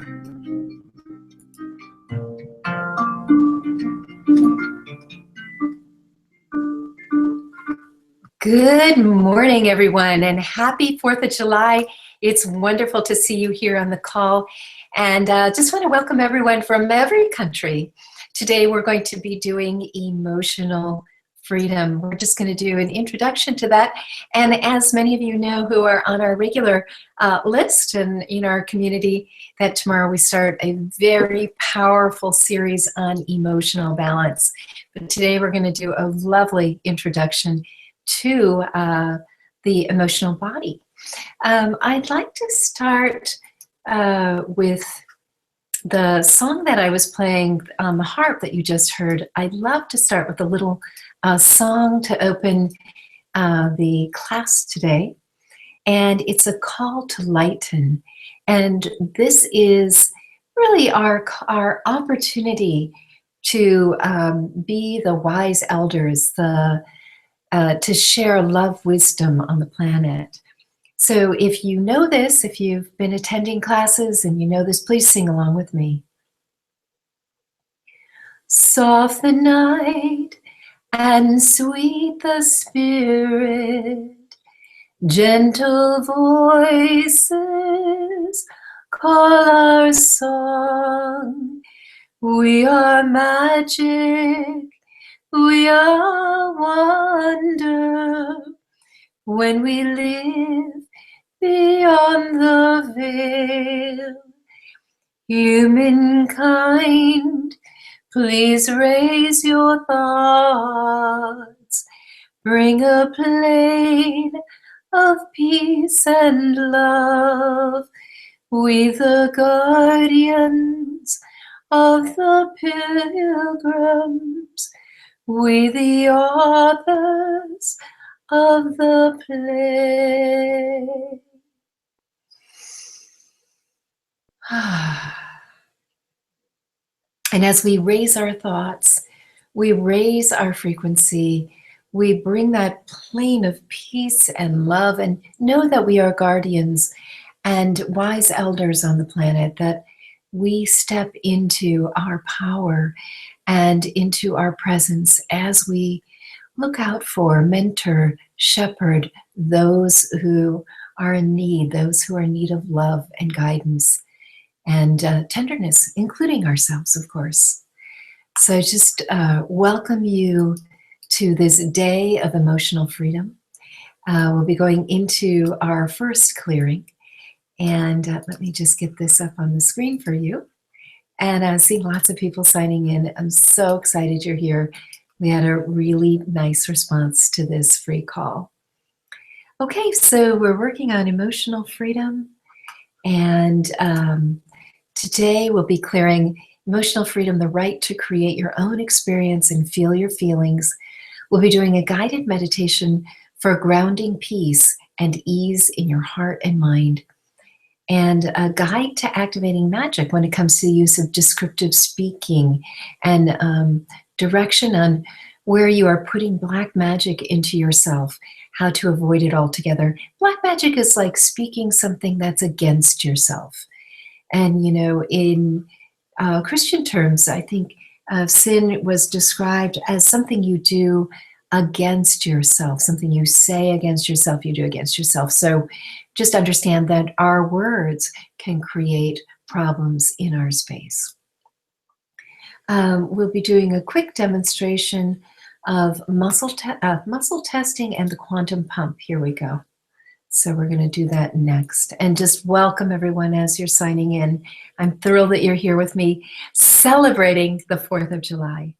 Good morning, everyone, and happy 4th of July. It's wonderful to see you here on the call. And just want to welcome everyone from every country. Today, we're going to be doing emotional freedom. We're just going to do an introduction to that. And as many of you know who are on our regular list and in our community, that tomorrow we start a very powerful series on emotional balance. But today, we're going to do a lovely introduction to the emotional body. I'd like to start with the song that I was playing on the harp that you just heard. I'd love to start with a little song to open the class today. And it's a call to lighten. And this is really our opportunity to be the wise elders, to share love wisdom on the planet. So if you know this, if you've been attending classes and you know this, please sing along with me. Soft the night and sweet the spirit, gentle voices call our song. We are magic, we are wonder when we live beyond the veil. Humankind, please raise your thoughts. Bring a plane of peace and love. We the guardians of the pilgrims, we the authors of the play. And as we raise our thoughts, we raise our frequency, we bring that plane of peace and love, and know that we are guardians and wise elders on the planet, that we step into our power and into our presence as we look out for, mentor, shepherd those who are in need, those who are in need of love and guidance and tenderness, including ourselves, of course. So just welcome you to this day of emotional freedom. We'll be going into our first clearing. And let me just get this up on the screen for you. And I see lots of people signing in. I'm so excited you're here. We had a really nice response to this free call. Okay, so we're working on emotional freedom. And today we'll be clearing emotional freedom, the right to create your own experience and feel your feelings. We'll be doing a guided meditation for grounding peace and ease in your heart and mind, and a guide to activating magic when it comes to the use of descriptive speaking, and direction on where you are putting black magic into yourself, how to avoid it altogether. Black magic is like speaking something that's against yourself. And, you know, in Christian terms, I think sin was described as something you do against yourself, something you say against yourself, you do against yourself. So just understand that our words can create problems in our space. We'll be doing a quick demonstration of muscle testing and the quantum pump. Here we go. So we're going to do that next. And just welcome everyone as you're signing in. I'm thrilled that you're here with me celebrating the 4th of July.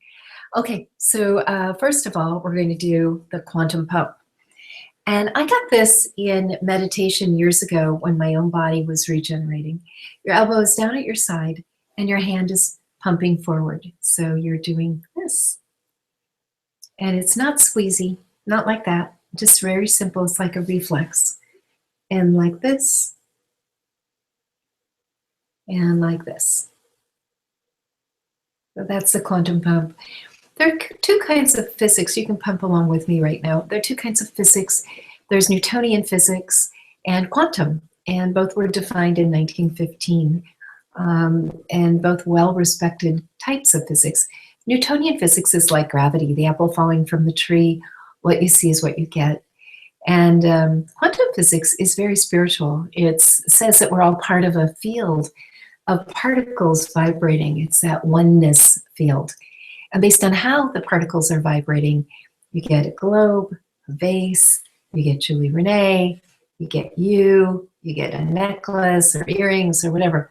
Okay, so first of all, we're going to do the quantum pump. And I got this in meditation years ago when my own body was regenerating. Your elbow is down at your side and your hand is pumping forward. So you're doing this. And it's not squeezy, not like that, just very simple. It's like a reflex. And like this, and like this. So that's the quantum pump. There are two kinds of physics. You can pump along with me right now. There are two kinds of physics. There's Newtonian physics and quantum, and both were defined in 1915. and both well-respected types of physics. Newtonian physics is like gravity, the apple falling from the tree. What you see is what you get. And quantum physics is very spiritual. It says that we're all part of a field of particles vibrating. It's that oneness field. And based on how the particles are vibrating, you get a globe, a vase, you get Julie Renee, you get you get a necklace or earrings or whatever.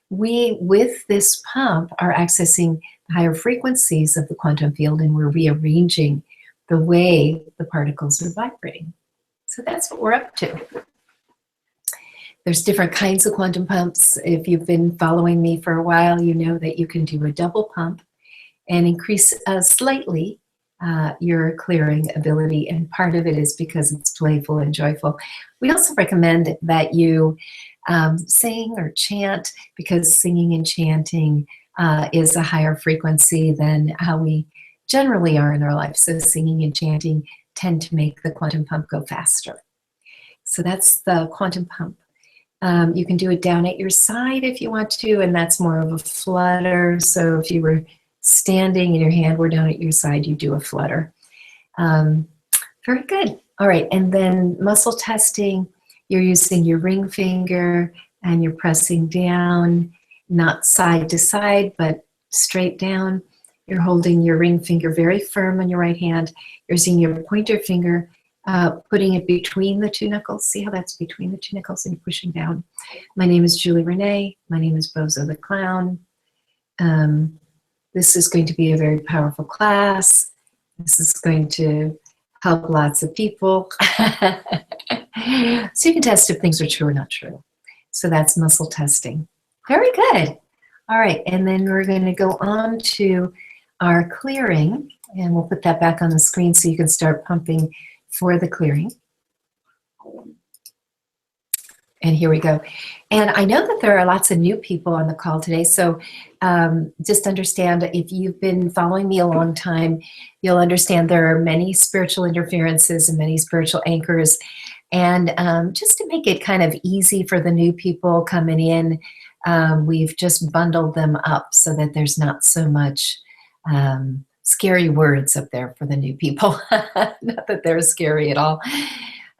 We, with this pump, are accessing the higher frequencies of the quantum field, and we're rearranging the way the particles are vibrating. So that's what we're up to. There's different kinds of quantum pumps. If you've been following me for a while, you know that you can do a double pump and increase slightly your clearing ability. And part of it is because it's playful and joyful. We also recommend that you sing or chant, because singing and chanting is a higher frequency than how we generally are in our life. So singing and chanting tend to make the quantum pump go faster. So that's the quantum pump. You can do it down at your side if you want to, and that's more of a flutter. So if you were standing and your hand were down at your side, you do a flutter. Very good. All right, and then muscle testing. You're using your ring finger and you're pressing down, not side to side, but straight down. You're holding your ring finger very firm on your right hand. You're using your pointer finger, putting it between the two knuckles. See how that's between the two knuckles, and you're pushing down. My name is Julie Renee. My name is Bozo the Clown. This is going to be a very powerful class. This is going to help lots of people. So you can test if things are true or not true. So that's muscle testing. Very good. All right, and then we're going to go on to our clearing, and we'll put that back on the screen so you can start pumping for the clearing. And here we go. And I know that there are lots of new people on the call today, so just understand, if you've been following me a long time, you'll understand there are many spiritual interferences and many spiritual anchors. And just to make it kind of easy for the new people coming in, we've just bundled them up so that there's not so much scary words up there for the new people. Not that they're scary at all.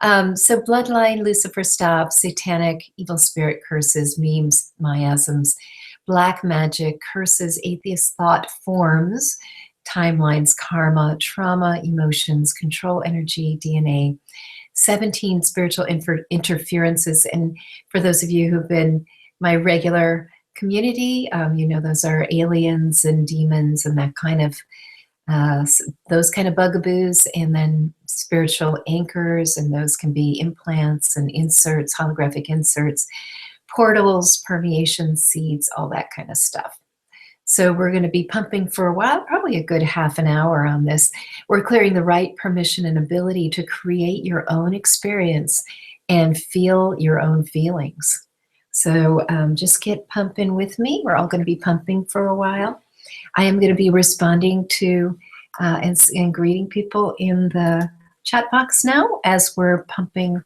So bloodline, Lucifer stops, satanic, evil spirit curses, memes, miasms, black magic, curses, atheist thought forms, timelines, karma, trauma, emotions, control energy, DNA, 17 spiritual interferences. And for those of you who've been my regular community, you know those are aliens and demons and that kind of those kind of bugaboos, and then spiritual anchors, and those can be implants and inserts, holographic inserts, portals, permeation seeds, all that kind of stuff. So we're going to be pumping for a while, probably a good half an hour on this. We're clearing the right, permission, and ability to create your own experience and feel your own feelings. So just get pumping with me. We're all going to be pumping for a while. I am going to be responding to and greeting people in the chat box now as we're pumping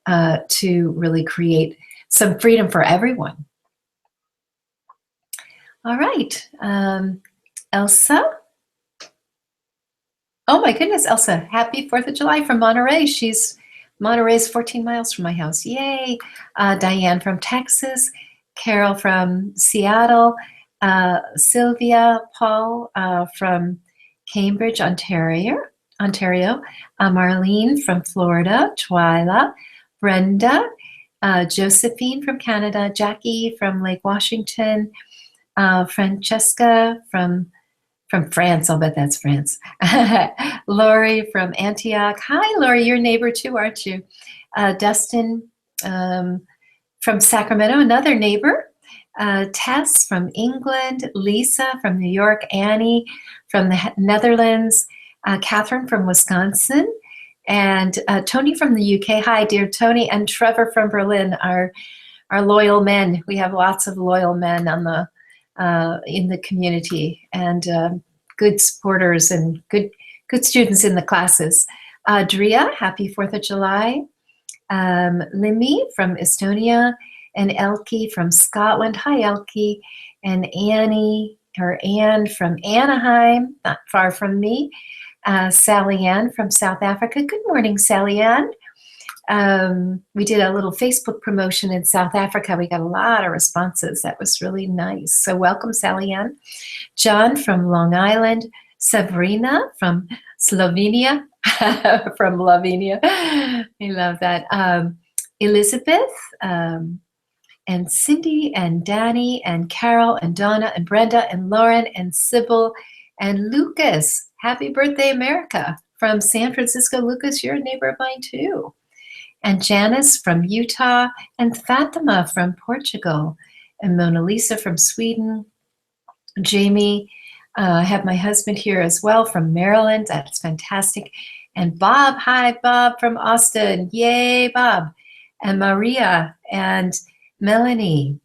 to really create some freedom for everyone. All right, Elsa. Oh my goodness, Elsa, happy 4th of July from Monterey. Monterey is 14 miles from my house. Yay. Diane from Texas, Carol from Seattle, Sylvia, Paul from Cambridge, Ontario, Marlene from Florida, Twyla, Brenda, Josephine from Canada, Jackie from Lake Washington, Francesca from France. I'll bet that's France. Lori from Antioch. Hi, Lori, you're a neighbor too, aren't you? Dustin from Sacramento, another neighbor. Tess from England, Lisa from New York, Annie from the Netherlands, Catherine from Wisconsin, and Tony from the UK. Hi, dear Tony, and Trevor from Berlin, our loyal men. We have lots of loyal men on the in the community, and good supporters and good students in the classes. Dria, happy 4th of July. Limi from Estonia, and Elkie from Scotland. Hi, Elkie. And Annie, or Anne from Anaheim, not far from me. Sally Ann from South Africa. Good morning, Sally Ann. We did a little Facebook promotion in South Africa. We got a lot of responses. That was really nice. So welcome, Sally Ann. John from Long Island. Sabrina from Slovenia. From Slovenia. I love that. Elizabeth and Cindy and Danny and Carol and Donna and Brenda and Lauren and Sybil and Lucas. Happy birthday, America. From San Francisco. Lucas, you're a neighbor of mine too. And Janice from Utah, and Fatima from Portugal, and Mona Lisa from Sweden. Jamie, I have my husband here as well from Maryland. That's fantastic. And Bob, hi, Bob from Austin. Yay, Bob. And Maria and Melanie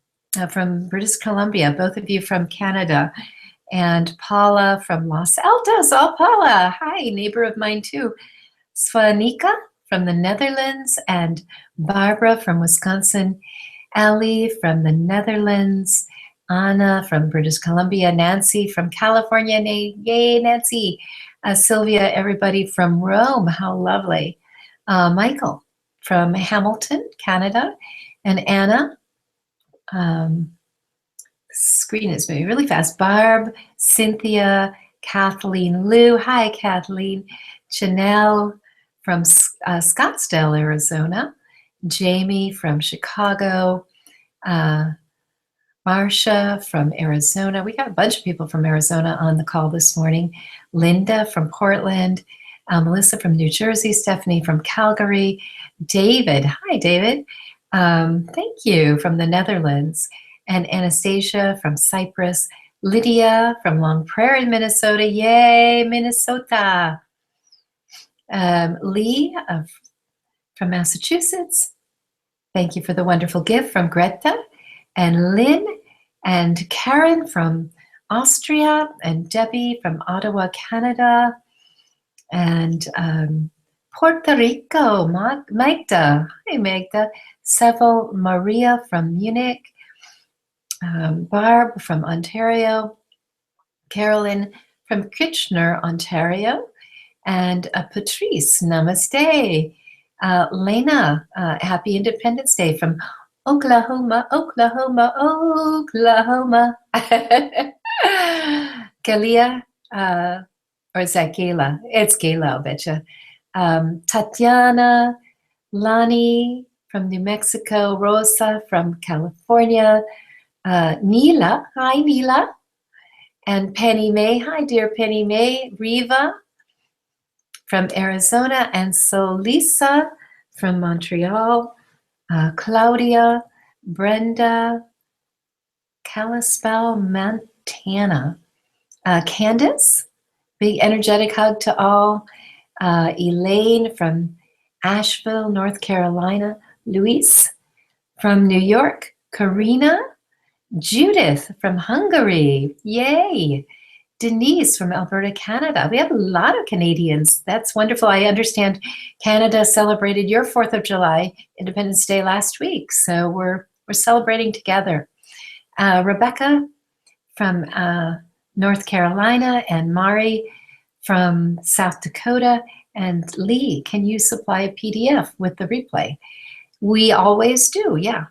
from British Columbia, both of you from Canada. And Paula from Los Altos. Oh, Paula, hi, neighbor of mine too. Svanika from the Netherlands, and Barbara from Wisconsin, Ali from the Netherlands, Anna from British Columbia, Nancy from California, yay Nancy, Sylvia, everybody from Rome, how lovely, Michael from Hamilton, Canada, and Anna, screen is moving really fast, Barb, Cynthia, Kathleen Lou, hi Kathleen, Janelle, from Scottsdale, Arizona, Jamie from Chicago, Marcia from Arizona. We got a bunch of people from Arizona on the call this morning. Linda from Portland, Melissa from New Jersey, Stephanie from Calgary, David. Hi, David. Thank you from the Netherlands, and Anastasia from Cyprus, Lydia from Long Prairie, Minnesota. Yay, Minnesota. Lee from Massachusetts. Thank you for the wonderful gift from Greta, and Lynn and Karen from Austria, and Debbie from Ottawa, Canada, and Puerto Rico, Magda. Hi, Magda. Seville Maria from Munich, Barb from Ontario, Carolyn from Kitchener, Ontario, and Patrice, namaste. Lena, happy Independence Day from Oklahoma, Oklahoma, Oklahoma. Galia, or is that Gala? It's Gala, I'll betcha. Tatiana, Lani from New Mexico, Rosa from California, Neela, hi Neela, and Penny May, hi dear Penny May, Riva from Arizona, and Solisa from Montreal, Claudia, Brenda, Kalispell, Montana, Candace, big energetic hug to all, Elaine from Asheville, North Carolina, Luis from New York, Karina, Judith from Hungary, yay! Denise from Alberta, Canada. We have a lot of Canadians. That's wonderful. I understand Canada celebrated your 4th of July, Independence Day, last week. So we're celebrating together. Rebecca from North Carolina, and Mari from South Dakota. And Lee, can you supply a PDF with the replay? We always do, yeah.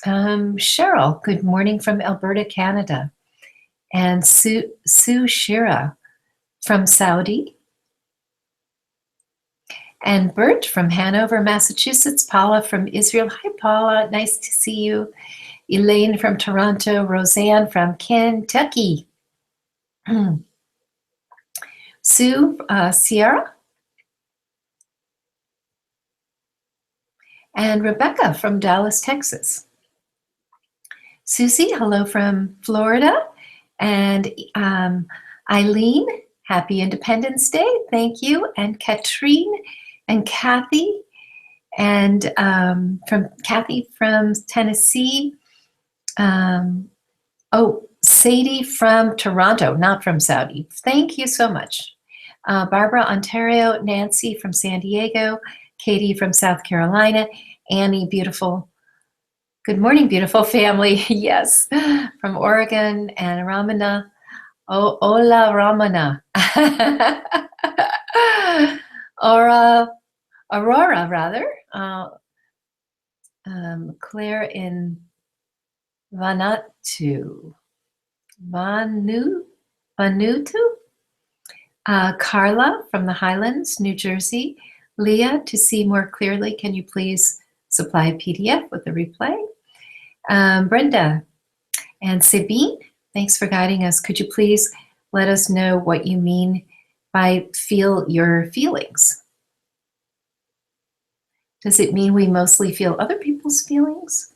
Cheryl, good morning from Alberta, Canada. And Sue Shira from Saudi. And Bert from Hanover, Massachusetts. Paula from Israel. Hi, Paula. Nice to see you. Elaine from Toronto. Roseanne from Kentucky. Sue, Sierra. And Rebecca from Dallas, Texas. Susie, hello from Florida. And Eileen, happy Independence Day. Thank you. And Katrine and Kathy, and from Kathy from Tennessee. Sadie from Toronto, not from Saudi. Thank you so much. Barbara, Ontario. Nancy from San Diego. Katie from South Carolina. Annie, beautiful Good morning, beautiful family. Yes, from Oregon and Ramana. Oh, hola, Ramana. Aura, Aurora, rather. Claire in Vanuatu. Vanuatu? Carla from the Highlands, New Jersey. Leah, to see more clearly, can you please supply a PDF with the replay? Brenda and Sabine, thanks for guiding us. Could you please let us know what you mean by feel your feelings? Does it mean we mostly feel other people's feelings?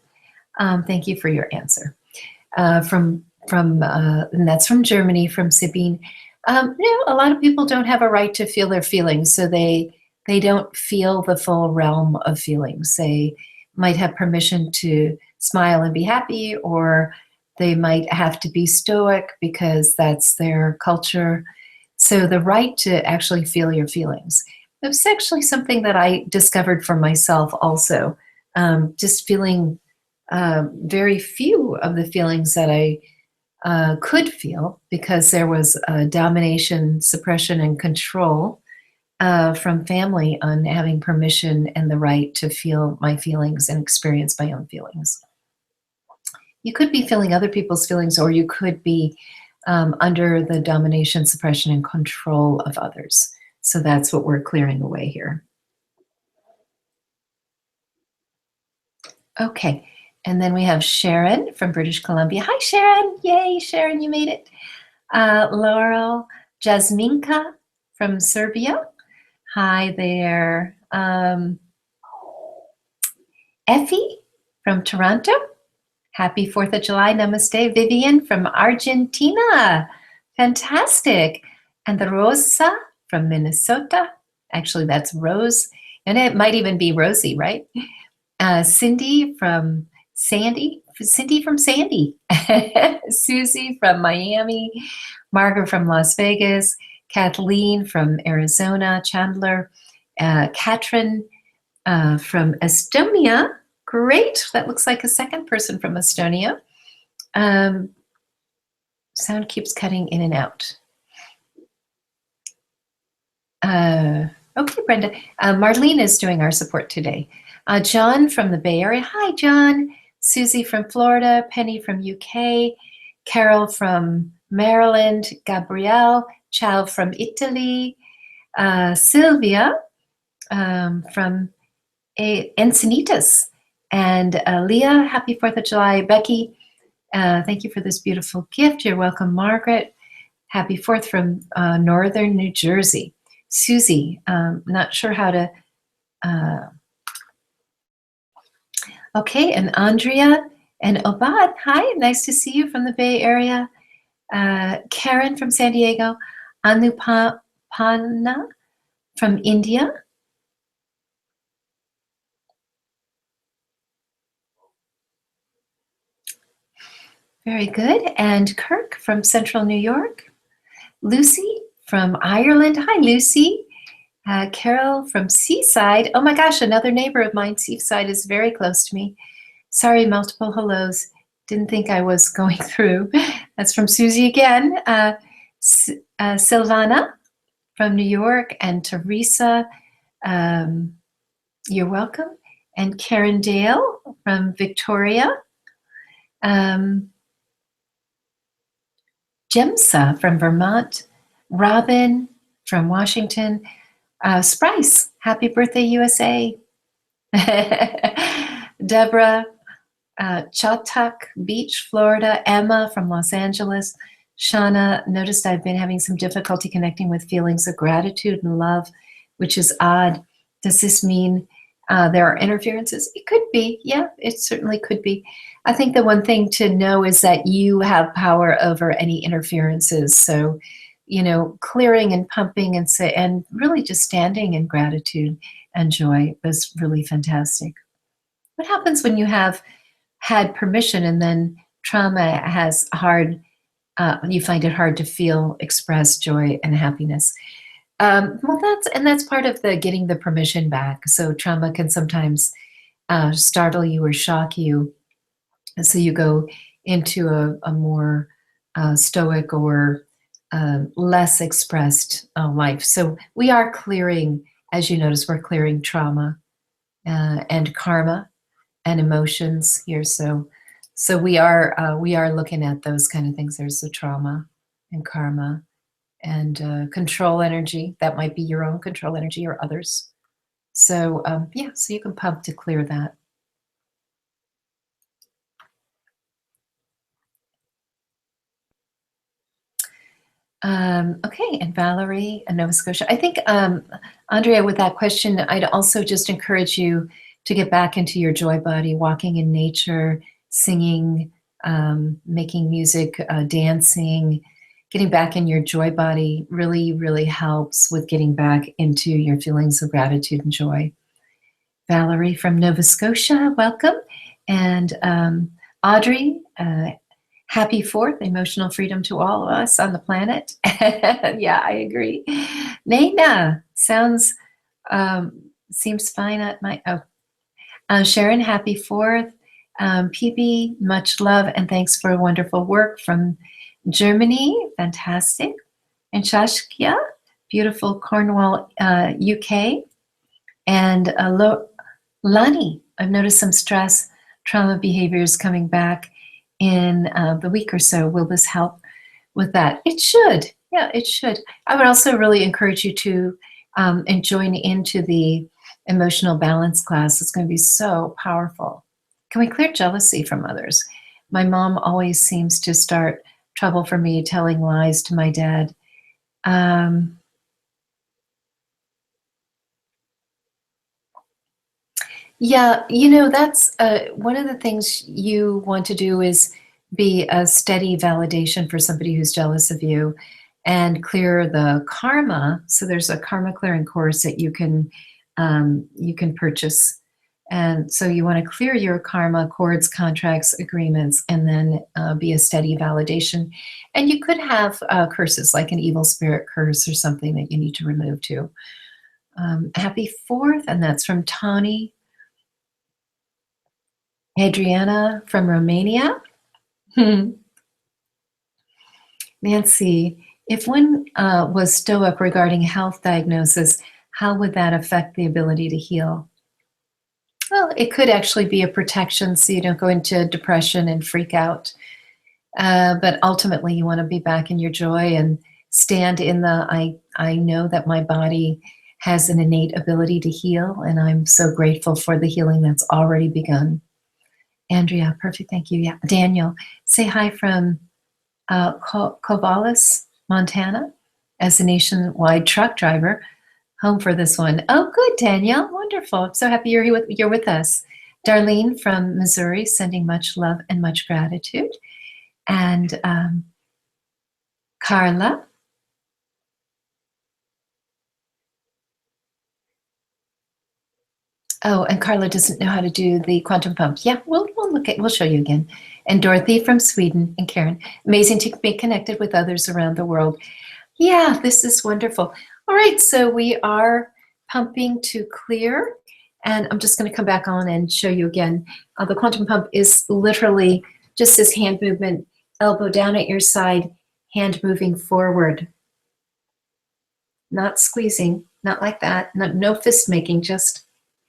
Thank you for your answer. And that's from Germany, from Sabine. A lot of people don't have a right to feel their feelings, so they don't feel the full realm of feelings. They might have permission to smile and be happy, or they might have to be stoic because that's their culture. So the right to actually feel your feelings. It was actually something that I discovered for myself also. Just feeling very few of the feelings that I could feel, because there was domination, suppression, and control from family on having permission and the right to feel my feelings and experience my own feelings. You could be feeling other people's feelings, or you could be under the domination, suppression, and control of others. So that's what we're clearing away here. Okay. And then we have Sharon from British Columbia. Hi, Sharon. Yay, Sharon, you made it. Laurel Jasminka from Serbia. Hi there. Effie from Toronto. Happy 4th of July. Namaste. Vivian from Argentina. Fantastic. And the Rosa from Minnesota. Actually, that's Rose. And it might even be Rosie, right? Cindy from Sandy. Susie from Miami. Margaret from Las Vegas. Kathleen from Arizona. Chandler. Katrin from Estonia. Great. That looks like a second person from Estonia. Sound keeps cutting in and out. Okay, Brenda. Marlene is doing our support today. John from the Bay Area. Hi, John. Susie from Florida. Penny from UK. Carol from Maryland. Gabrielle. Chow from Italy. Sylvia from Encinitas. And Leah, happy 4th of July. Becky, thank you for this beautiful gift. You're welcome, Margaret. Happy 4th from Northern New Jersey. Susie, not sure how to... Okay, and Andrea and Obad, hi, nice to see you from the Bay Area. Karen from San Diego. Anupana from India. Very good. And Kirk from Central New York. Lucy from Ireland. Hi, Lucy. Carol from Seaside. Oh my gosh, another neighbor of mine. Seaside is very close to me. Sorry, multiple hellos. Didn't think I was going through. That's from Susie again. Silvana from New York, and Teresa, you're welcome. And Karen Dale from Victoria. Jemsa from Vermont. Robin from Washington. Sprice, happy birthday, USA. Deborah, Chatuck Beach, Florida. Emma from Los Angeles. Shauna, noticed I've been having some difficulty connecting with feelings of gratitude and love, which is odd. Does this mean there are interferences? It could be. Yeah, it certainly could be. I think the one thing to know is that you have power over any interferences. So, clearing and pumping and really just standing in gratitude and joy is really fantastic. What happens when you have had permission and then trauma has you find it hard to feel, express joy and happiness? Well, that's part of the getting the permission back. So trauma can sometimes startle you or shock you And so you go into a more stoic or less expressed life. So we are clearing, as you notice, we're clearing trauma and karma and emotions here. So we are looking at those kind of things. There's the trauma and karma and control energy. That might be your own control energy or others. So yeah, so you can pump to clear that. Okay, and Valerie in Nova Scotia. I think, Andrea, with that question, I'd also just encourage you to get back into your joy body, walking in nature, singing, making music, dancing, getting back in your joy body really, really helps with getting back into your feelings of gratitude and joy. Valerie from Nova Scotia, welcome. And Audrey, happy 4th, emotional freedom to all of us on the planet. Yeah, I agree. Naina, seems fine at my, Sharon, happy 4th. PB, much love and thanks for wonderful work from Germany, fantastic. And Shashkia, beautiful Cornwall, UK. And Lani, I've noticed some stress, trauma behaviors coming back in the week or so. Will this help with that? It should. Yeah, it should. I would also really encourage you to and join into the emotional balance class. It's going to be so powerful. Can we clear jealousy from others? My mom always seems to start trouble for me telling lies to my dad. Yeah, that's one of the things you want to do is be a steady validation for somebody who's jealous of you and clear the karma. So there's a karma clearing course that you can purchase. And so you want to clear your karma, cords, contracts, agreements, and then be a steady validation. And you could have curses like an evil spirit curse or something that you need to remove too. Happy 4th, and that's from Tawny. Adriana from Romania. Nancy, if one was stoic regarding health diagnosis, how would that affect the ability to heal? Well, it could actually be a protection so you don't go into depression and freak out. But ultimately, you want to be back in your joy and stand in the I know that my body has an innate ability to heal, and I'm so grateful for the healing that's already begun. Andrea, perfect, thank you. Yeah, Daniel, say hi from Corvallis, Montana, as a nationwide truck driver. Home for this one. Oh, good, Danielle. Wonderful. I'm so happy you're with us. Darlene from Missouri, sending much love and much gratitude. And Carla. Oh, and Carla doesn't know how to do the quantum pump. Yeah, we'll show you again. And Dorothy from Sweden, and Karen. Amazing to be connected with others around the world. Yeah, this is wonderful. All right, so we are pumping to clear, and I'm just going to come back on and show you again. The quantum pump is literally just this hand movement, elbow down at your side, hand moving forward. Not squeezing, not like that, no fist making, just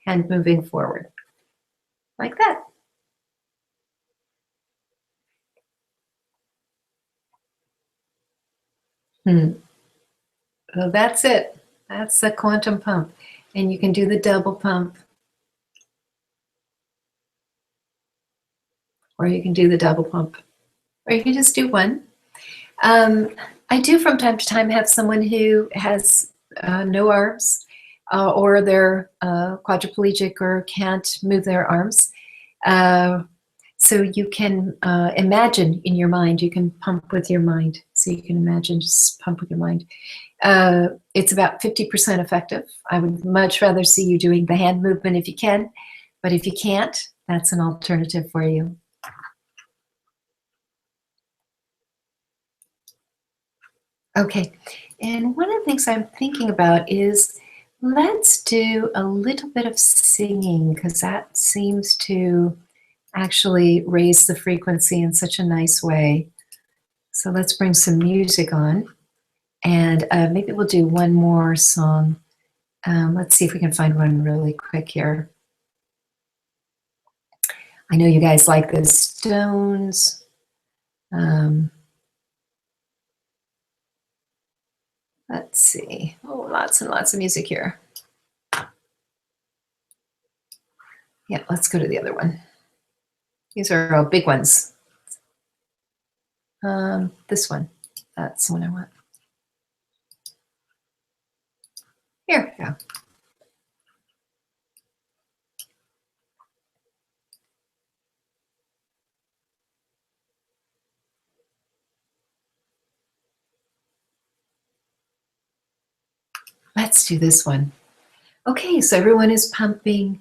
hand moving forward, like that. So that's it. That's the quantum pump. And you can do the double pump, or you can do the double pump, or you can just do one. I do from time to time have someone who has no arms or they're quadriplegic or can't move their arms. So you can imagine in your mind, you can pump with your mind. So you can imagine, just pump with your mind. It's about 50% effective. I would much rather see you doing the hand movement if you can, but if you can't, that's an alternative for you. Okay, and one of the things I'm thinking about is let's do a little bit of singing because that seems to actually raise the frequency in such a nice way. So let's bring some music on, and maybe we'll do one more song. Let's see if we can find one really quick here. I know you guys like the Stones. Let's see. Oh, lots and lots of music here. Yeah, let's go to the other one. These are all big ones. This one. That's the one I want. Here we go. Let's do this one. Okay, so everyone is pumping.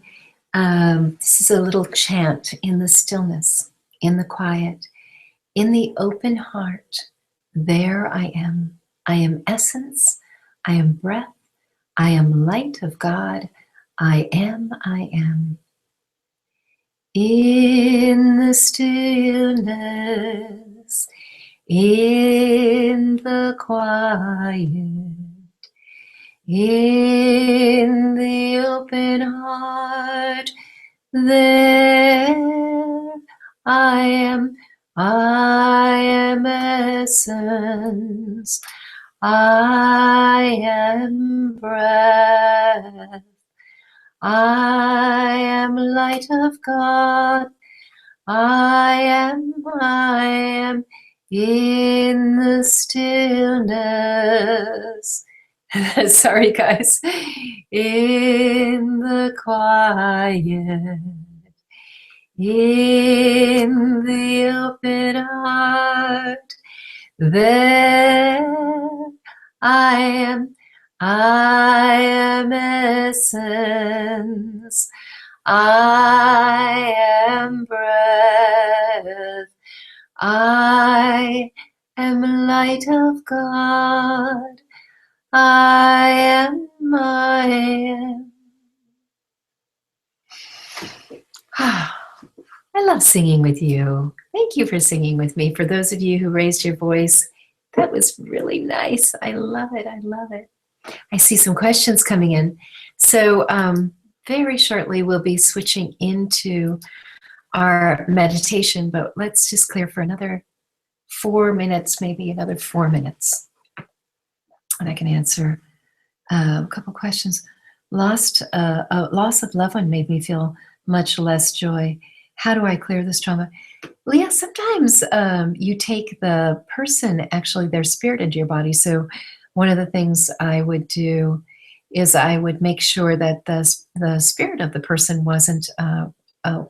This is a little chant in the stillness, in the quiet, in the open heart. There I am. I am essence. I am breath. I am light of God. I am, I am. In the stillness, in the quiet, in the open heart, there I am essence, I am breath, I am light of God, I am in the stillness. Sorry, guys. In the quiet, in the open heart, there I am essence, I am breath, I am light of God, I am. I love singing with you. Thank you for singing with me. For those of you who raised your voice, that was really nice. I love it. I love it. I see some questions coming in. So very shortly, we'll be switching into our meditation, but let's just clear for another 4 minutes, maybe another 4 minutes. And I can answer a couple questions. Loss of loved one made me feel much less joy. How do I clear this trauma? Leah, sometimes you take the person, actually their spirit, into your body. So one of the things I would do is I would make sure that the spirit of the person wasn't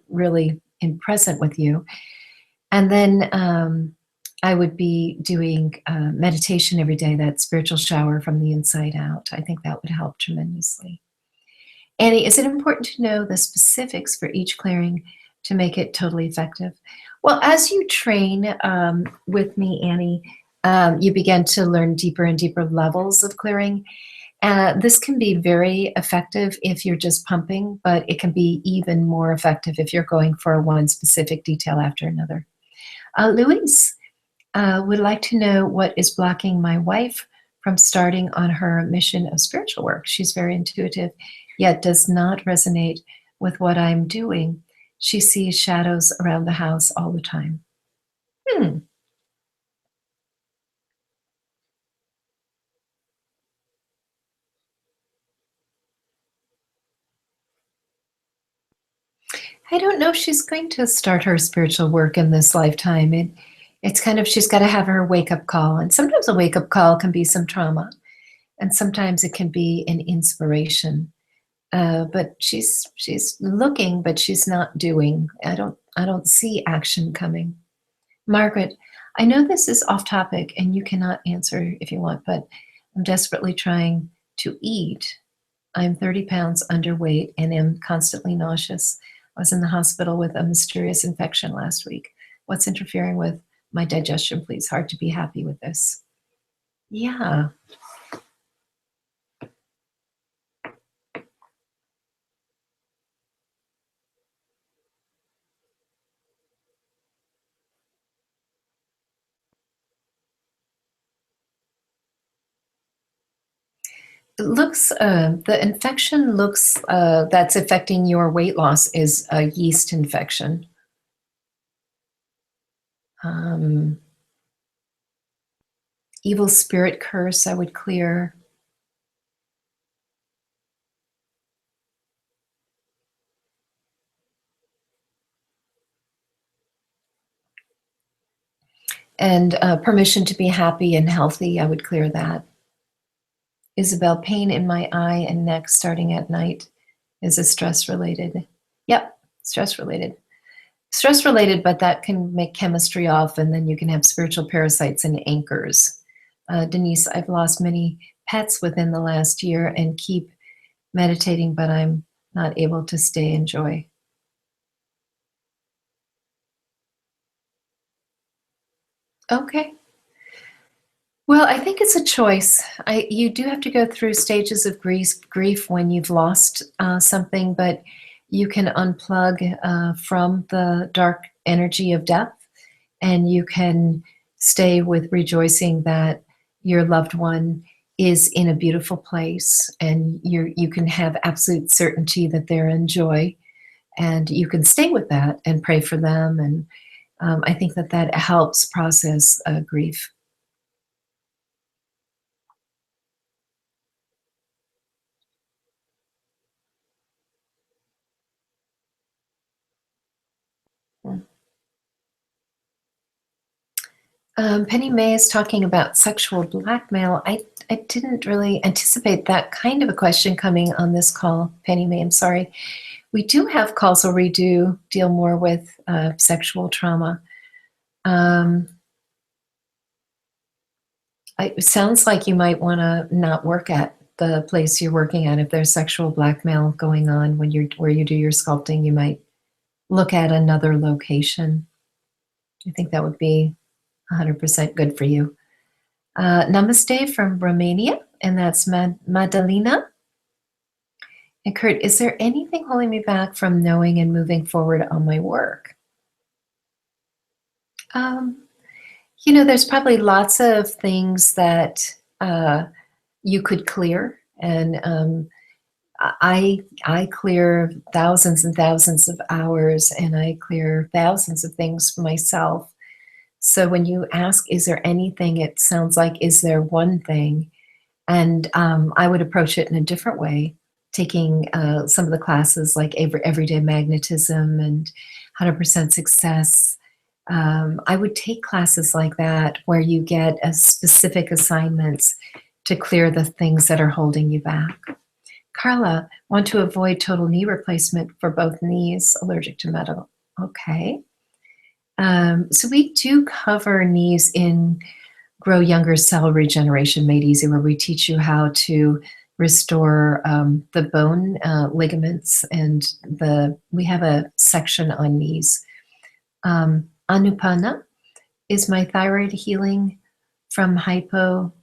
really present with you. And then I would be doing meditation every day, that spiritual shower from the inside out. I think that would help tremendously. Annie, is it important to know the specifics for each clearing to make it totally effective? Well, as you train with me, Annie, you begin to learn deeper and deeper levels of clearing. This can be very effective if you're just pumping, but it can be even more effective if you're going for one specific detail after another. Louise would like to know what is blocking my wife from starting on her mission of spiritual work. She's very intuitive, yet does not resonate with what I'm doing. She sees shadows around the house all the time. I don't know if she's going to start her spiritual work in this lifetime. It's kind of, she's got to have her wake-up call. And sometimes a wake-up call can be some trauma. And sometimes it can be an inspiration. But she's looking, but she's not doing. I don't see action coming. Margaret, I know this is off topic and you cannot answer if you want, but I'm desperately trying to eat. I'm 30 pounds underweight and am constantly nauseous. I was in the hospital with a mysterious infection last week. What's interfering with my digestion, please? Hard to be happy with this. Yeah. It looks, the infection looks, that's affecting your weight loss is a yeast infection. Um, Evil spirit curse, I would clear. And permission to be happy and healthy, I would clear that. Isabel, pain in my eye and neck starting at night. Is it stress related? Yep, stress related. Stress related, but that can make chemistry off, and then you can have spiritual parasites and anchors. Denise, I've lost many pets within the last year and keep meditating, but I'm not able to stay in joy. Okay. Well, I think it's a choice. You do have to go through stages of grief when you've lost something, but you can unplug from the dark energy of death, and you can stay with rejoicing that your loved one is in a beautiful place, and you can have absolute certainty that they're in joy, and you can stay with that and pray for them. And I think that that helps process grief. Penny May is talking about sexual blackmail. I didn't really anticipate that kind of a question coming on this call, Penny May. I'm sorry. We do have calls where we do deal more with sexual trauma. Um, it sounds like you might want to not work at the place you're working at if there's sexual blackmail going on when you're where you do your sculpting. You might look at another location. I think that would be 100% good for you. Namaste from Romania, and that's Madalena. And Kurt, is there anything holding me back from knowing and moving forward on my work? Um, there's probably lots of things that you could clear, and I clear thousands and thousands of hours, and I clear thousands of things for myself. So when you ask, is there anything, it sounds like, is there one thing? And I would approach it in a different way, taking some of the classes like Everyday Magnetism and 100% Success. I would take classes like that where you get a specific assignments to clear the things that are holding you back. Carla, want to avoid total knee replacement for both knees, allergic to metal. Okay. So we do cover knees in Grow Younger Cell Regeneration Made Easy, where we teach you how to restore the bone ligaments, and we have a section on knees. Anupana, is my thyroid healing from hypo?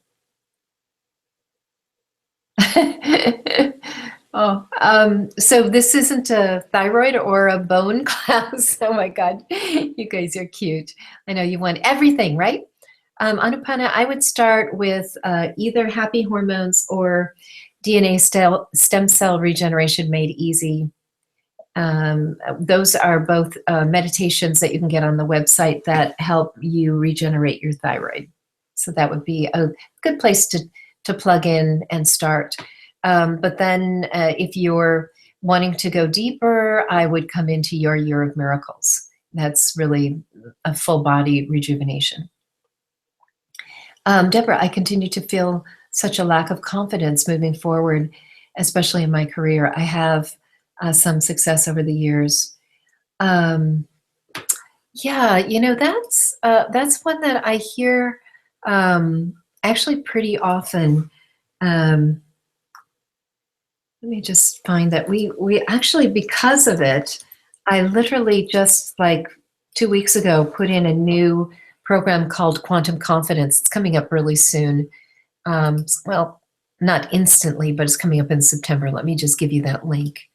So this isn't a thyroid or a bone class. Oh my God, you guys are cute. I know you want everything, right? Anupana, I would start with either happy hormones or DNA stem cell regeneration made easy. Those are both meditations that you can get on the website that help you regenerate your thyroid. So that would be a good place to plug in and start. But then if you're wanting to go deeper, I would come into your Year of Miracles. That's really a full body rejuvenation. Deborah, I continue to feel such a lack of confidence moving forward, especially in my career. I have some success over the years. Yeah, that's one that I hear actually pretty often. Let me just find that we actually, because of it, I literally just like 2 weeks ago put in a new program called Quantum Confidence. It's coming up really soon. Well, not instantly, but it's coming up in September. Let me just give you that link,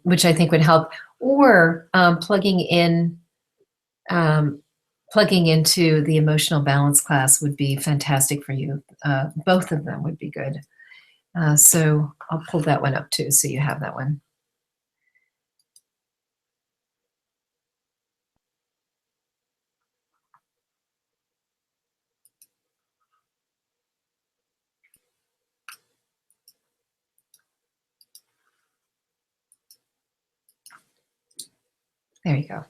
which I think would help. Or plugging into the emotional balance class would be fantastic for you. Both of them would be good. So I'll pull that one up too, so you have that one. There you go.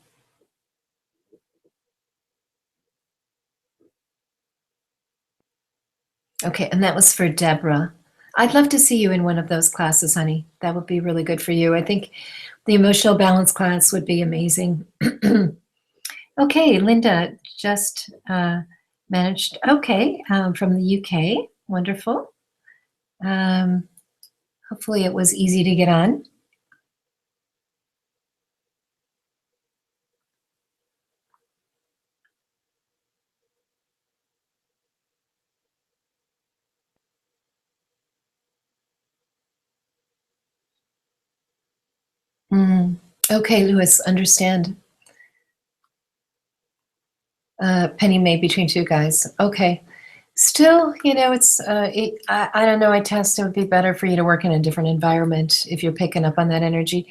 Okay, and that was for Deborah. I'd love to see you in one of those classes, honey. That would be really good for you. I think the emotional balance class would be amazing. Okay, Linda just managed. Okay, from the UK. Wonderful. Um, Hopefully, it was easy to get on. Mm. Okay, Lewis, understand. Penny May between two guys. Okay. Still, I don't know. I test it would be better for you to work in a different environment if you're picking up on that energy.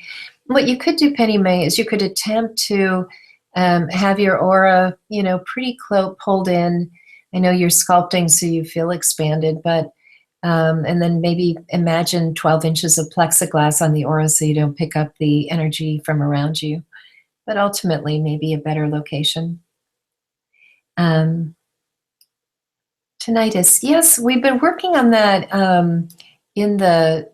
What you could do, Penny May, is you could attempt to have your aura, pretty close, pulled in. I know you're sculpting, so you feel expanded, but and then maybe imagine 12 inches of plexiglass on the aura so you don't pick up the energy from around you. But ultimately, maybe a better location. Um, Tinnitus. Yes, we've been working on that in the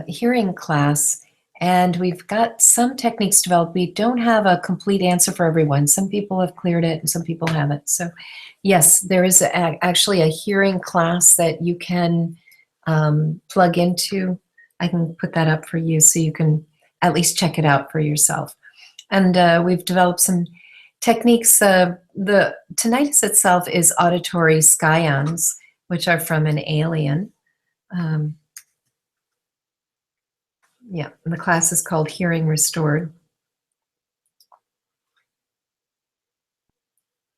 hearing class, and we've got some techniques developed. We don't have a complete answer for everyone. Some people have cleared it, and some people haven't. So, yes, there is actually a hearing class that you can plug into. I can put that up for you so you can at least check it out for yourself. And we've developed some techniques. The tinnitus itself is auditory scions, which are from an alien. Um, yeah, the class is called Hearing Restored.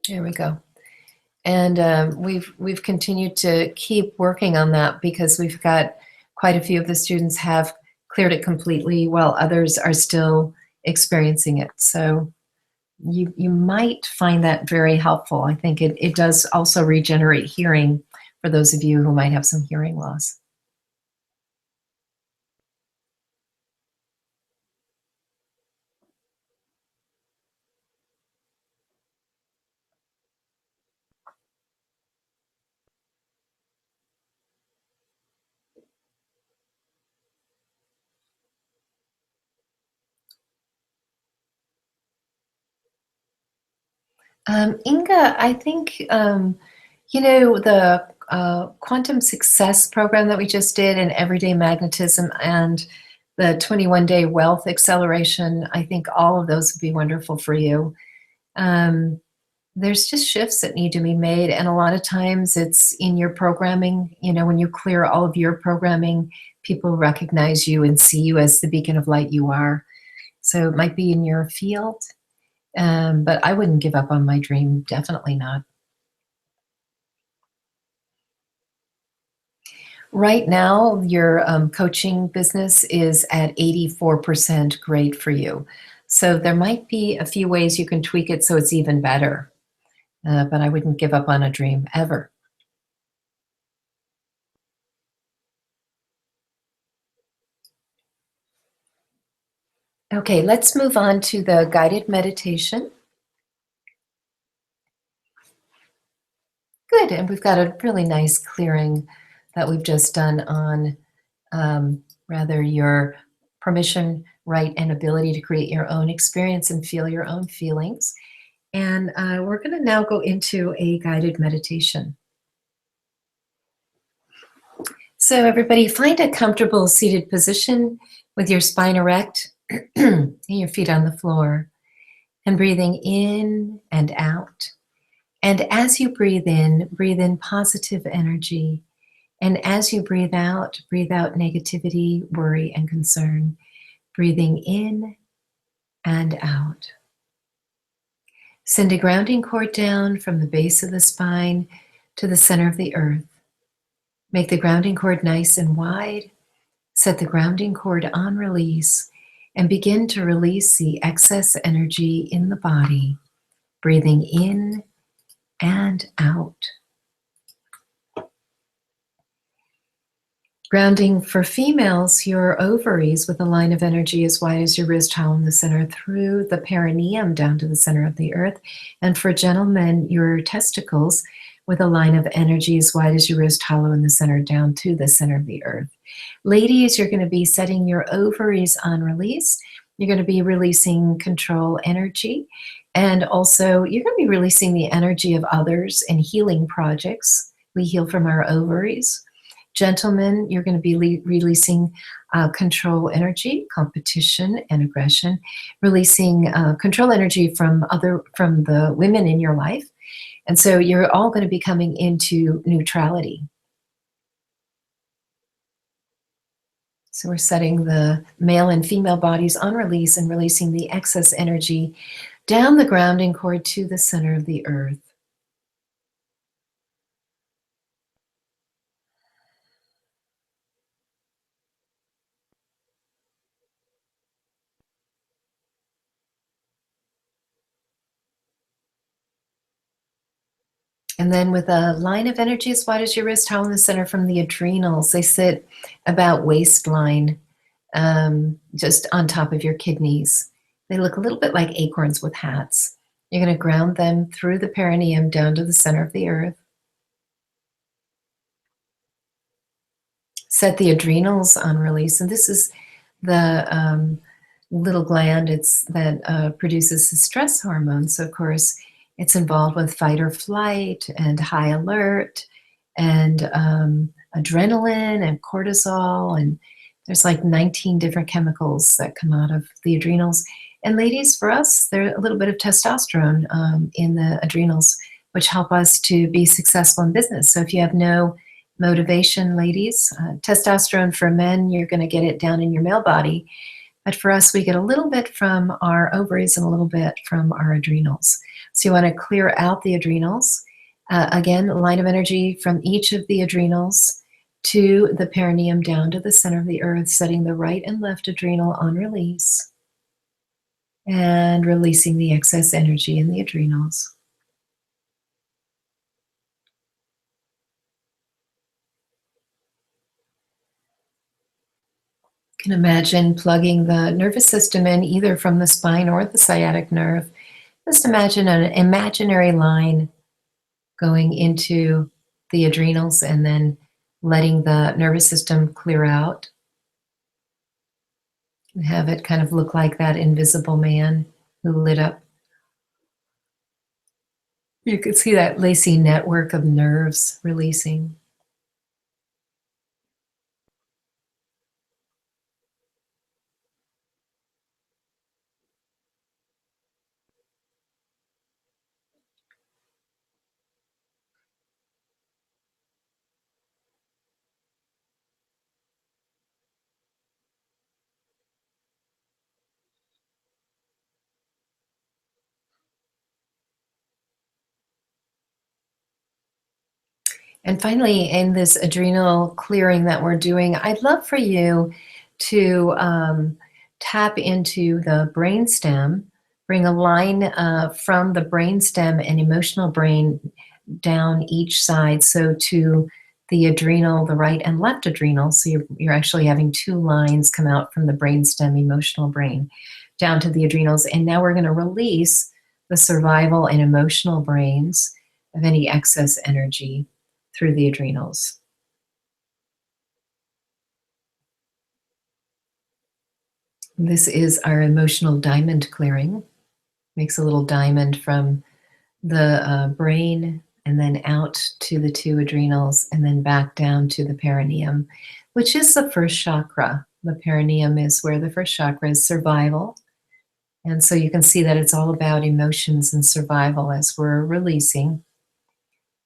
There we go. And we've continued to keep working on that because we've got quite a few of the students have cleared it completely, while others are still experiencing it. So you might find that very helpful. I think it does also regenerate hearing for those of you who might have some hearing loss. Inga, I think the quantum success program that we just did in everyday magnetism and the 21-day wealth acceleration, I think all of those would be wonderful for you. Um, there's just shifts that need to be made, and a lot of times it's in your programming. When you clear all of your programming, people recognize you and see you as the beacon of light you are. So it might be in your field, but I wouldn't give up on my dream. Definitely not. Right now, your coaching business is at 84% great for you. So there might be a few ways you can tweak it so it's even better. But I wouldn't give up on a dream ever. Okay, let's move on to the guided meditation. Good, and we've got a really nice clearing that we've just done on rather your permission, right, and ability to create your own experience and feel your own feelings. And we're going to now go into a guided meditation. So, everybody, find a comfortable seated position with your spine erect and your feet on the floor, and breathing in and out. And as you breathe in positive energy. And as you breathe out negativity, worry, and concern. Breathing in and out. Send a grounding cord down from the base of the spine to the center of the earth. Make the grounding cord nice and wide. Set the grounding cord on release and begin to release the excess energy in the body, breathing in and out. Grounding for females, your ovaries with a line of energy as wide as your wrist, hollow in the center, through the perineum down to the center of the earth. And for gentlemen, your testicles with a line of energy as wide as your wrist, hollow in the center, down to the center of the earth. Ladies, you're going to be setting your ovaries on release. You're going to be releasing control energy. And also, you're going to be releasing the energy of others in healing projects. We heal from our ovaries. Gentlemen, you're going to be releasing control energy, competition, and aggression, releasing control energy from the women in your life. And so you're all going to be coming into neutrality. So we're setting the male and female bodies on release and releasing the excess energy down the grounding cord to the center of the earth. And then with a line of energy as wide as your wrist, hollow in the center from the adrenals. They sit about waistline, just on top of your kidneys. They look a little bit like acorns with hats. You're going to ground them through the perineum down to the center of the earth. Set the adrenals on release. And this is the little gland that produces the stress hormone. So, of course, it's involved with fight or flight and high alert and adrenaline and cortisol. And there's like 19 different chemicals that come out of the adrenals. And ladies, for us, there's a little bit of testosterone in the adrenals, which help us to be successful in business. So if you have no motivation, ladies, testosterone for men, you're going to get it down in your male body. But for us, we get a little bit from our ovaries and a little bit from our adrenals. So you want to clear out the adrenals. Again, a line of energy from each of the adrenals to the perineum down to the center of the earth, setting the right and left adrenal on release and releasing the excess energy in the adrenals. You can imagine plugging the nervous system in either from the spine or the sciatic nerve. Just imagine an imaginary line going into the adrenals and then letting the nervous system clear out. And have it kind of look like that invisible man who lit up. You could see that lacy network of nerves releasing. And finally, in this adrenal clearing that we're doing, I'd love for you to tap into the brainstem, bring a line from the brainstem and emotional brain down each side. So to the adrenal, the right and left adrenal. So you're actually having two lines come out from the brainstem, emotional brain, down to the adrenals. And now we're going to release the survival and emotional brains of any excess energy through the adrenals. This is our emotional diamond clearing. Makes a little diamond from the brain and then out to the two adrenals and then back down to the perineum, which is the first chakra. The perineum is where the first chakra is survival. And so you can see that it's all about emotions and survival as we're releasing.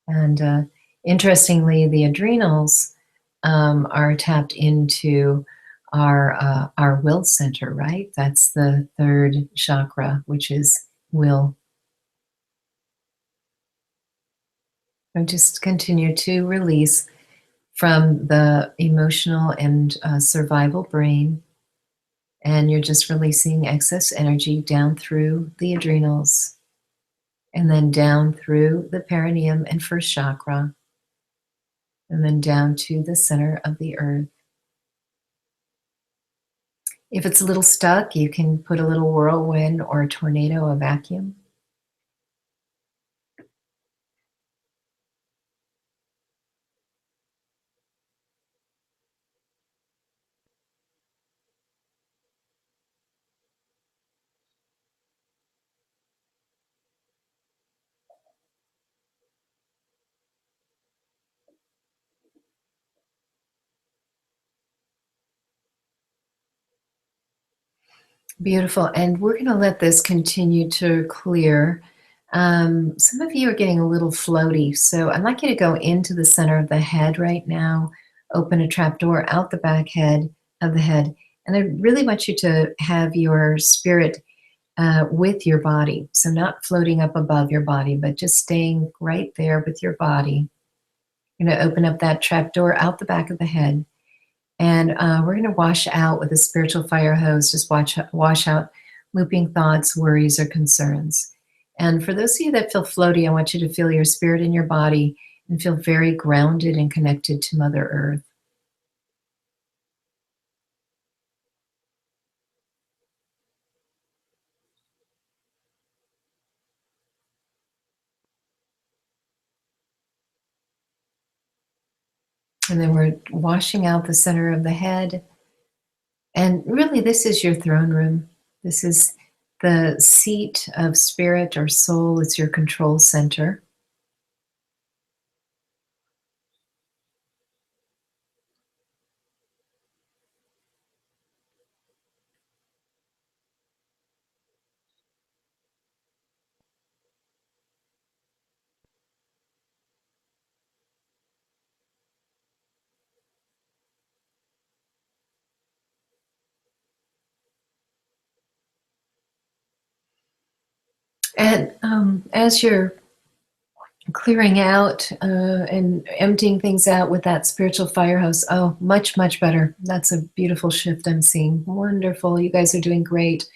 And interestingly, the adrenals are tapped into our will center, right? That's the third chakra, which is will. And just continue to release from the emotional and survival brain, and you're just releasing excess energy down through the adrenals and then down through the perineum and first chakra, and then down to the center of the earth. If it's a little stuck, you can put a little whirlwind or a tornado, a vacuum. Beautiful. And we're going to let this continue to clear. Some of you are getting a little floaty. So I'd like you to go into the center of the head right now, open a trap door out the back head of the head. And I really want you to have your spirit with your body. So not floating up above your body, but just staying right there with your body. You're going to open up that trap door out the back of the head. And we're going to wash out with a spiritual fire hose, just wash out looping thoughts, worries, or concerns. And for those of you that feel floaty, I want you to feel your spirit in your body and feel very grounded and connected to Mother Earth. And then we're washing out the center of the head. And really, this is your throne room. This is the seat of spirit or soul. It's your control center. And as you're clearing out and emptying things out with that spiritual firehouse, oh, much, much better. That's a beautiful shift I'm seeing. Wonderful. You guys are doing great.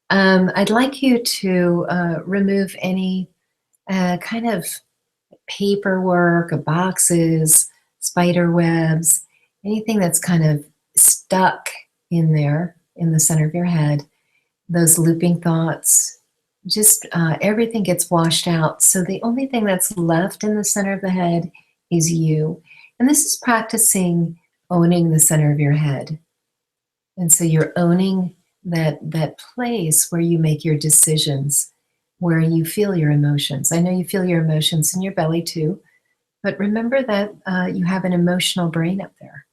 I'd like you to remove any kind of paperwork, boxes, spider webs, anything that's kind of stuck in there in the center of your head, those looping thoughts, just everything gets washed out. So the only thing that's left in the center of the head is you. And this is practicing owning the center of your head. And so you're owning that place where you make your decisions, where you feel your emotions. I know you feel your emotions in your belly too, but remember that you have an emotional brain up there.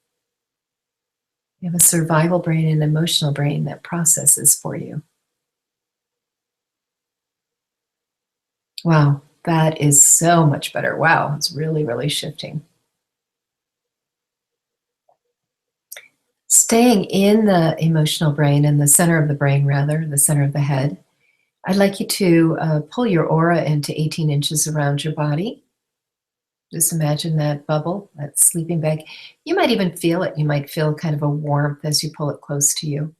You have a survival brain and an emotional brain that processes for you. Wow, that is so much better. Wow, it's really, really shifting. Staying in the emotional brain, in the center of the brain, rather, the center of the head, I'd like you to pull your aura into 18 inches around your body. Just imagine that bubble, that sleeping bag. You might even feel it. You might feel kind of a warmth as you pull it close to you.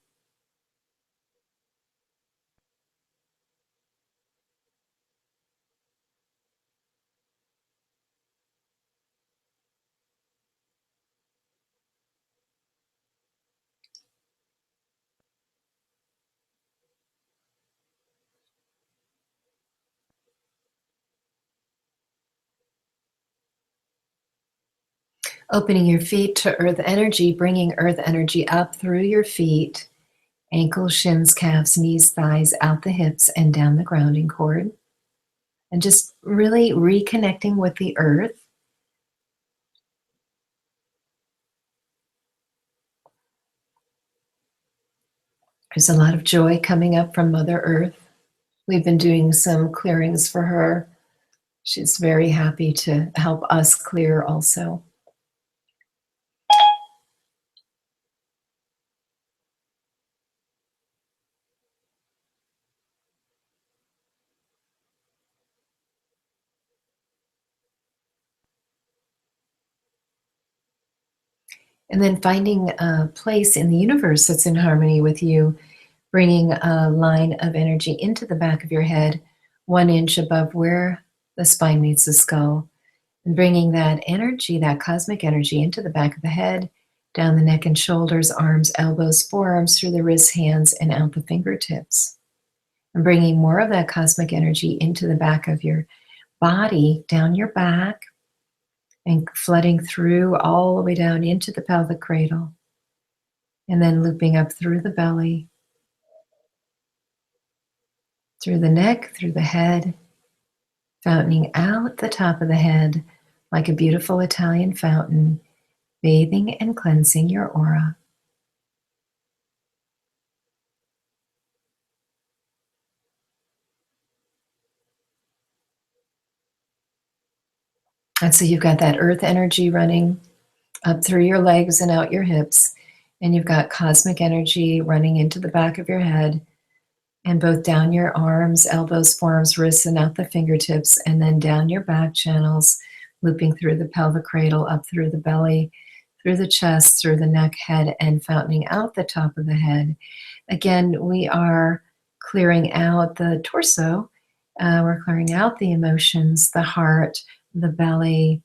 Opening your feet to earth energy, bringing earth energy up through your feet, ankles, shins, calves, knees, thighs, out the hips, and down the grounding cord. And just really reconnecting with the earth. There's a lot of joy coming up from Mother Earth. We've been doing some clearings for her. She's very happy to help us clear also. And then finding a place in the universe that's in harmony with you, bringing a line of energy into the back of your head, 1 inch above where the spine meets the skull, and bringing that energy, that cosmic energy, into the back of the head, down the neck and shoulders, arms, elbows, forearms, through the wrists, hands, and out the fingertips. And bringing more of that cosmic energy into the back of your body, down your back, and flooding through all the way down into the pelvic cradle. And then looping up through the belly, through the neck, through the head, fountaining out the top of the head like a beautiful Italian fountain, bathing and cleansing your aura. And so you've got that earth energy running up through your legs and out your hips, and you've got cosmic energy running into the back of your head, and both down your arms, elbows, forearms, wrists, and out the fingertips, and then down your back channels, looping through the pelvic cradle, up through the belly, through the chest, through the neck, head, and fountaining out the top of the head. Again, we are clearing out the torso. We're clearing out the emotions, the heart, the belly.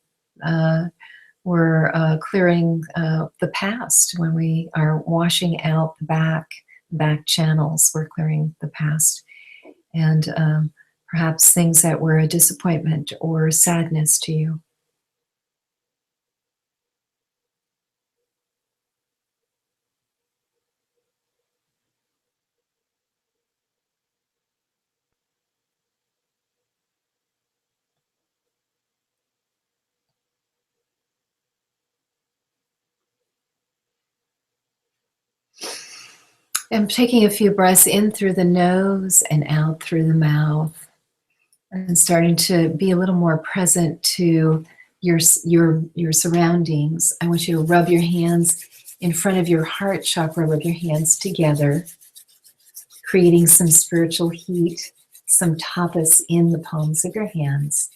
We're clearing the past. When we are washing out the back channels, we're clearing the past. And perhaps things that were a disappointment or sadness to you. And taking a few breaths in through the nose and out through the mouth, and starting to be a little more present to your surroundings. I want you to rub your hands in front of your heart chakra, rub your hands together, creating some spiritual heat, some tapas in the palms of your hands.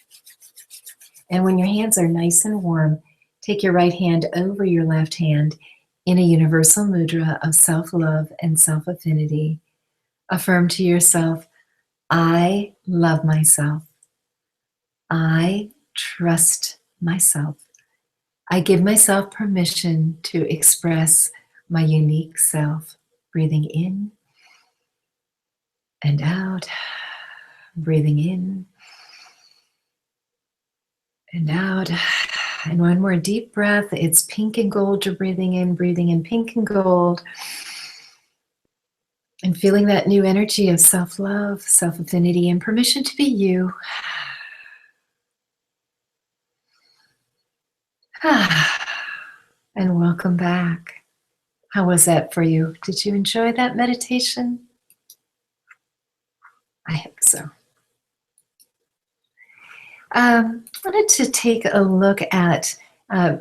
And when your hands are nice and warm, take your right hand over your left hand in a universal mudra of self-love and self-affinity. Affirm to yourself, I love myself. I trust myself. I give myself permission to express my unique self. Breathing in and out, breathing in and out. And one more deep breath. It's pink and gold. You're breathing in pink and gold. And feeling that new energy of self-love, self-affinity, and permission to be you. And welcome back. How was that for you? Did you enjoy that meditation? I hope so. I wanted to take a look at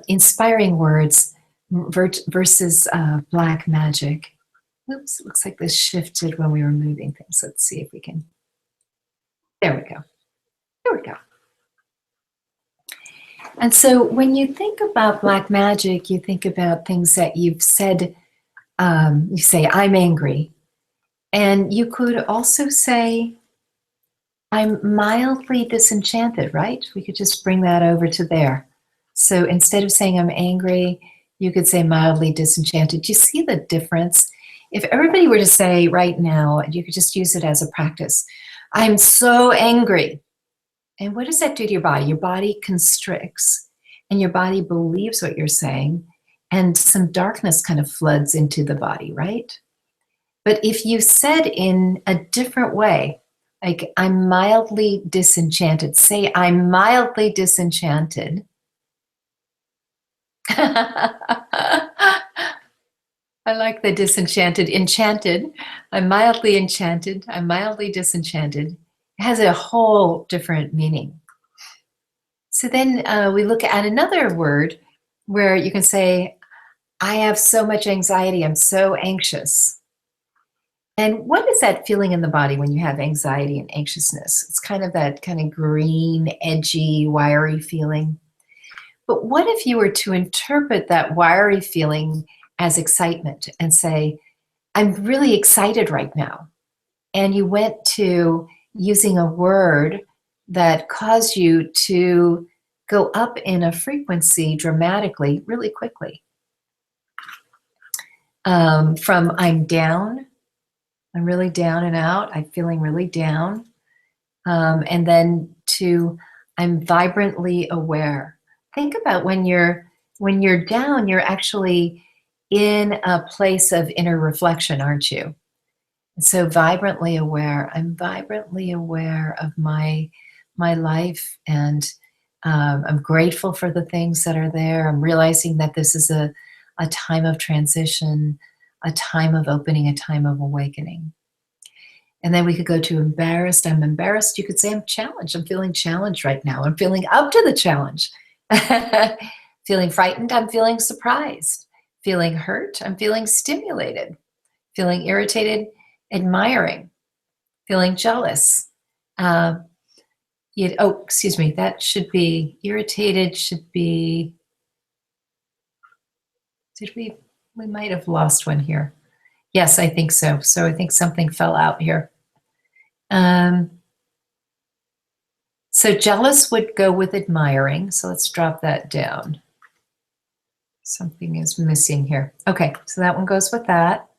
inspiring words versus black magic. Oops, looks like this shifted when we were moving things. Let's see if we can. There we go. There we go. And so when you think about black magic, you think about things that you've said. You say, I'm angry. And you could also say, I'm mildly disenchanted, right? We could just bring that over to there. So instead of saying I'm angry, you could say mildly disenchanted. Do you see the difference? If everybody were to say right now, you could just use it as a practice, I'm so angry. And what does that do to your body? Your body constricts and your body believes what you're saying, and some darkness kind of floods into the body, right? But if you said in a different way, like I'm mildly disenchanted, say I'm mildly disenchanted. I like the disenchanted, enchanted. I'm mildly enchanted. I'm mildly disenchanted. It has a whole different meaning. So then we look at another word where you can say, I have so much anxiety. I'm so anxious. And what is that feeling in the body when you have anxiety and anxiousness? It's kind of that kind of green, edgy, wiry feeling. But what if you were to interpret that wiry feeling as excitement and say, I'm really excited right now. And you went to using a word that caused you to go up in a frequency dramatically, really quickly. From I'm down, I'm really down and out, I'm feeling really down. And then to I'm vibrantly aware. Think about when you're down, you're actually in a place of inner reflection, aren't you? And so vibrantly aware, I'm vibrantly aware of my life, and I'm grateful for the things that are there. I'm realizing that this is a time of transition, a time of opening, a time of awakening. And then we could go to embarrassed. I'm embarrassed. You could say I'm challenged. I'm feeling challenged right now. I'm feeling up to the challenge. Feeling frightened. I'm feeling surprised. Feeling hurt. I'm feeling stimulated. Feeling irritated. Admiring. Feeling jealous. Excuse me. That should be irritated. Should be. We might have lost one here. Yes, I think so. So I think something fell out here. So jealous would go with admiring. So let's drop that down. Something is missing here. Okay, so that one goes with that.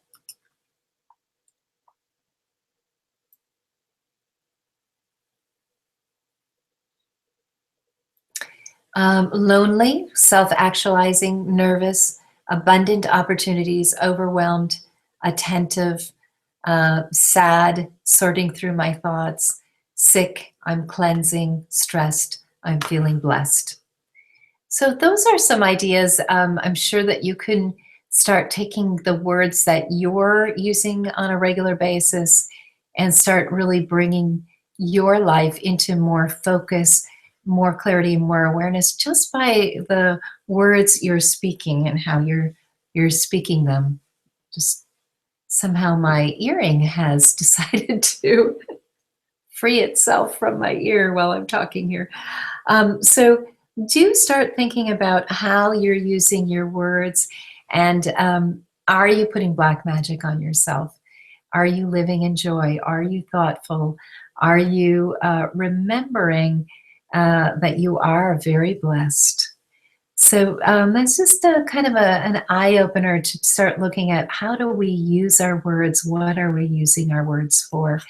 Lonely, self-actualizing, nervous, abundant opportunities, overwhelmed, attentive, sad, sorting through my thoughts, sick, I'm cleansing, stressed, I'm feeling blessed. So those are some ideas. I'm sure that you can start taking the words that you're using on a regular basis and start really bringing your life into more focus, more clarity, more awareness just by the words you're speaking and how you're speaking them. Just somehow my earring has decided to free itself from my ear while I'm talking here. So do start thinking about how you're using your words, and are you putting black magic on yourself? Are you living in joy? Are you thoughtful? Are you remembering that you are very blessed? So that's just a kind of an eye-opener to start looking at how do we use our words? What are we using our words for?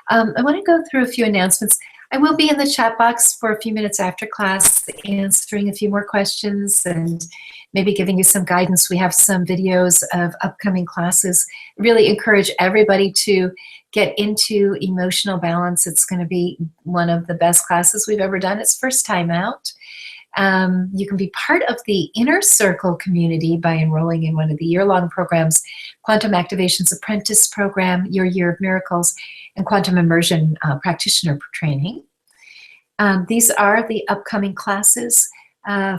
I want to go through a few announcements. I will be in the chat box for a few minutes after class answering a few more questions and maybe giving you some guidance. We have some videos of upcoming classes. Really encourage everybody to get into emotional balance. It's going to be one of the best classes we've ever done. It's first time out. You can be part of the Inner Circle community by enrolling in one of the year-long programs, Quantum Activations Apprentice Program, Your Year of Miracles, and Quantum Immersion Practitioner Training. These are the upcoming classes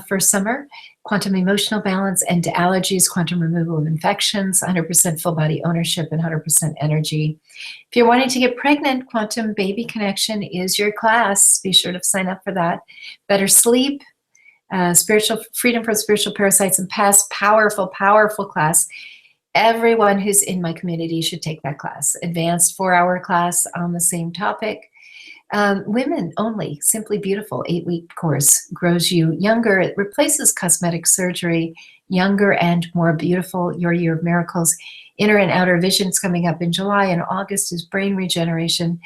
for summer: Quantum Emotional Balance, End to Allergies, Quantum Removal of Infections, 100% Full Body Ownership, and 100% Energy. If you're wanting to get pregnant, Quantum Baby Connection is your class. Be sure to sign up for that. Better Sleep, Spiritual Freedom from Spiritual Parasites and Past, powerful, powerful class. Everyone who's in my community should take that class. Advanced 4-hour class on the same topic. Women only, Simply Beautiful, 8-week course. Grows you younger. It replaces cosmetic surgery. Younger and more beautiful. Your Year of Miracles. Inner and Outer Visions coming up in July, and August is Brain Regeneration.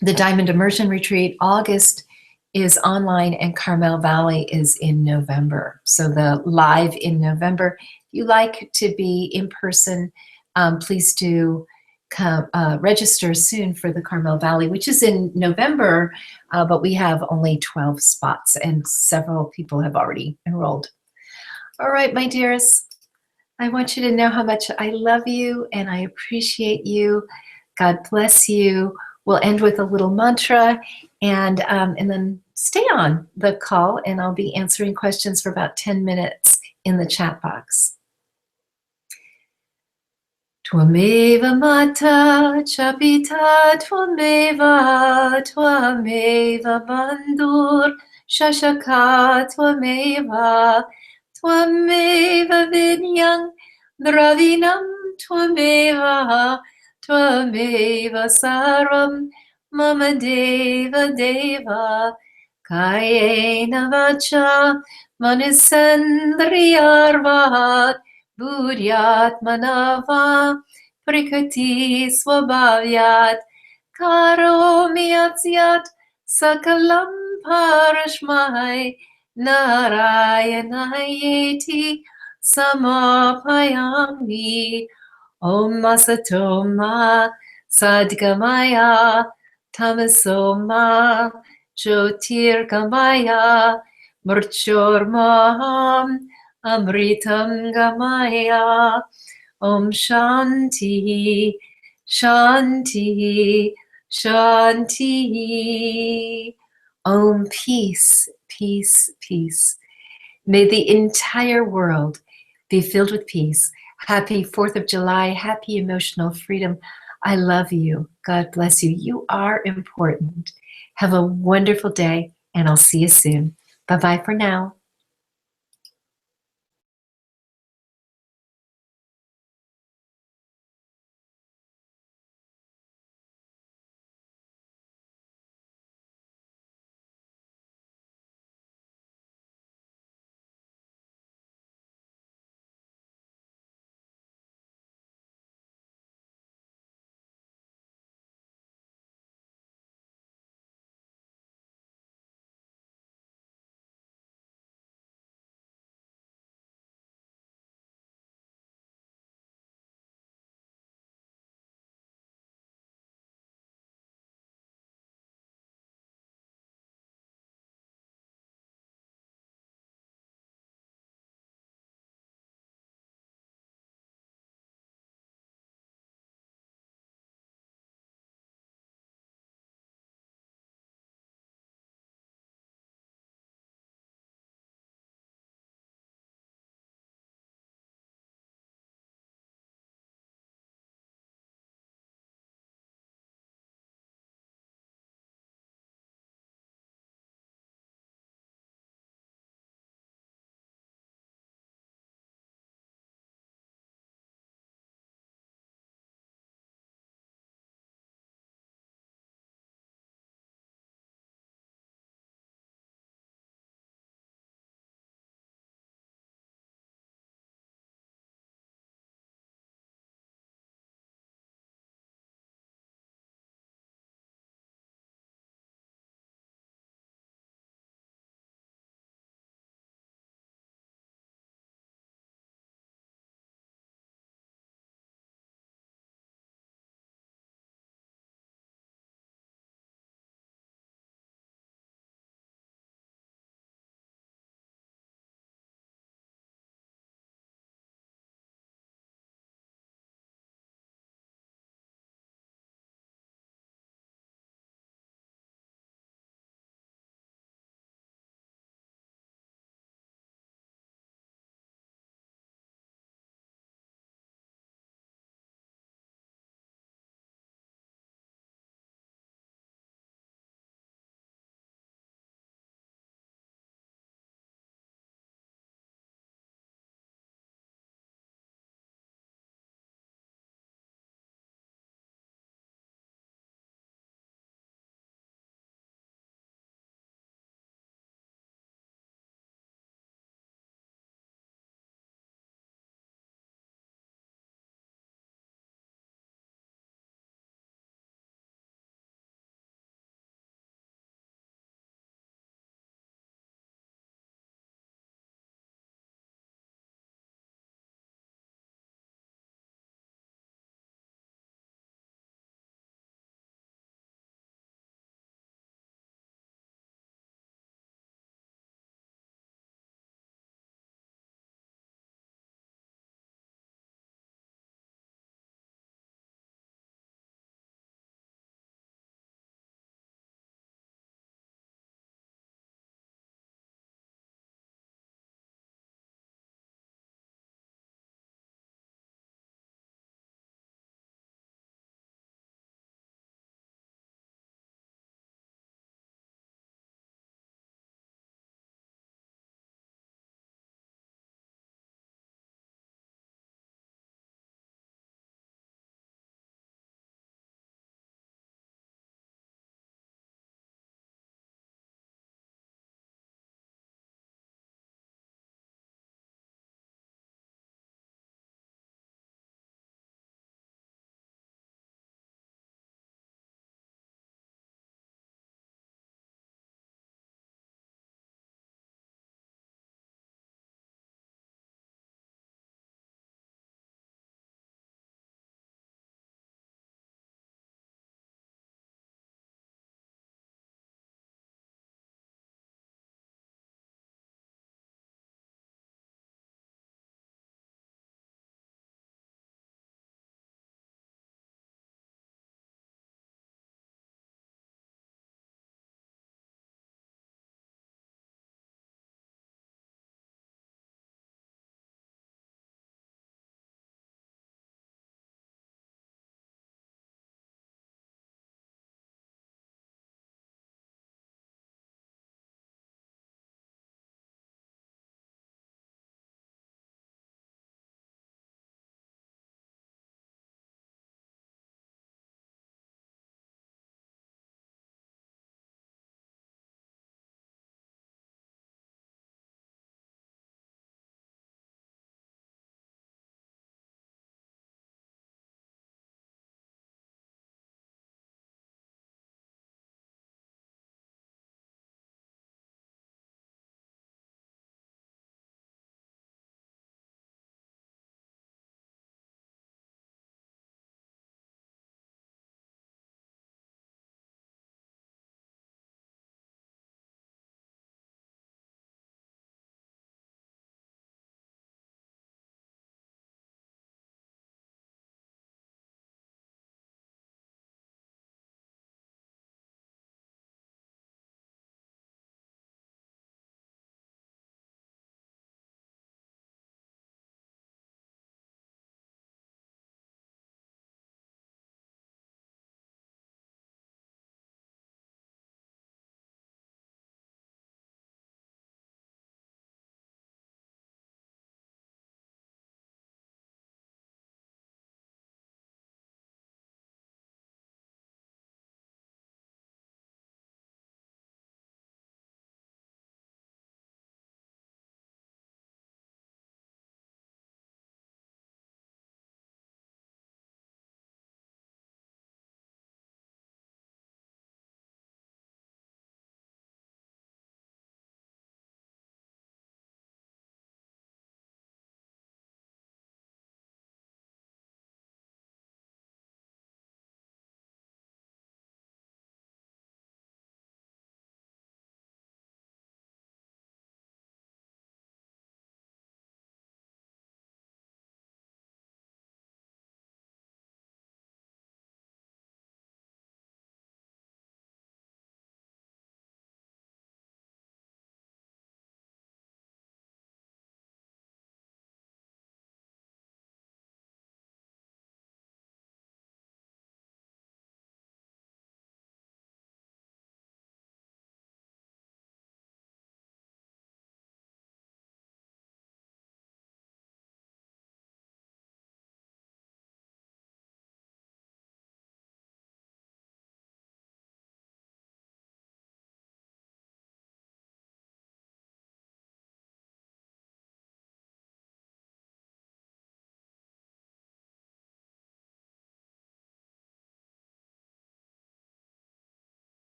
The Diamond Immersion Retreat, August, is online, and Carmel Valley is in November. So the live in November. If you like to be in person, please do come, register soon for the Carmel Valley, which is in November, but we have only 12 spots and several people have already enrolled. All right, my dears, I want you to know how much I love you and I appreciate you. God bless you. We'll end with a little mantra, and then stay on the call, and I'll be answering questions for about 10 minutes in the chat box. Tvameva Mata Chapita Tvameva Tvameva Bandhur Shashaka Twameva, Twameva Vidyang Dravinam Twameva, Twameva Saram Mama Deva Deva, Kayena Vacha Manisandriyarvat, Buryat Manava, Prikati Swabhavyat, Karomi Yat Sakalam Parashmai, Narayanayeti Samapayami, Om Masatoma Sadgamaya, Tamasoma Jyotirgamaya, Murchormaham Amritam Gamaya. Om Shanti, Shanti, Shanti. Om peace, peace, peace. May the entire world be filled with peace. Happy 4th of July. Happy emotional freedom. I love you. God bless you. You are important. Have a wonderful day, and I'll see you soon. Bye-bye for now.